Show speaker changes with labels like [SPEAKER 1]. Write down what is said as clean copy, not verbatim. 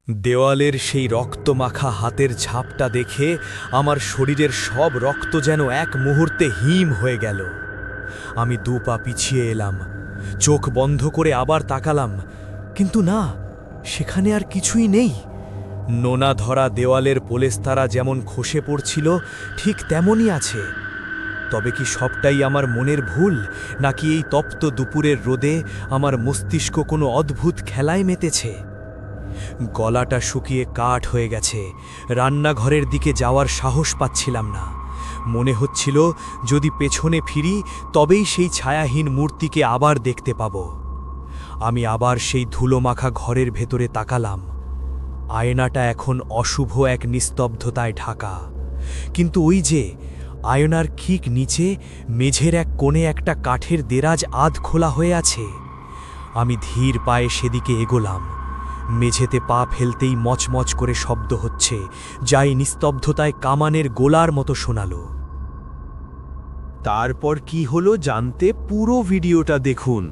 [SPEAKER 1] দেওয়ালের সেই রক্তমাখা হাতের ছাপটা দেখে আমার শরীরের সব রক্ত যেন এক মুহূর্তে হিম হয়ে গেল। আমি 2 পা পিছিয়ে এলাম, চোখ বন্ধ করে আবার তাকালাম, কিন্তু না, সেখানে আর কিছুই নেই। নোনা ধরা দেওয়ালের পোলেস্তারা যেমন খসে পড়ছিল ঠিক তেমনই আছে। তবে কি সবটাই আমার মনের ভুল, নাকি এই তপ্ত দুপুরের রোদে আমার মস্তিষ্ক কোনো অদ্ভুত খেলায় মেতেছে? গলাটা শুকিয়ে কাঠ হয়ে গেছে, রান্নাঘরের দিকে যাওয়ার সাহস পাচ্ছিলাম না। মনে হচ্ছিল যদি পেছনে ফিরি তবেই সেই ছায়াহীন মূর্তিকে আবার দেখতে পাব। আমি আবার সেই ধুলোমাখা ঘরের ভেতরে তাকালাম। আয়নাটা এখন অশুভ এক নিস্তব্ধতায় ঢাকা, কিন্তু ওই যে আয়নার ঠিক নিচে মেঝের এক কোণে একটা কাঠের দেরাজ আধ খোলা হয়ে আছে। আমি ধীর পায়ে সেদিকে এগোলাম। মেঝেতে পা ফেলতেই মচমচ করে শব্দ হচ্ছে, যাই নিস্তব্ধতায় কামানের গোলার মতো শোনালো।
[SPEAKER 2] তারপর কি হলো জানতে পুরো ভিডিওটা দেখুন।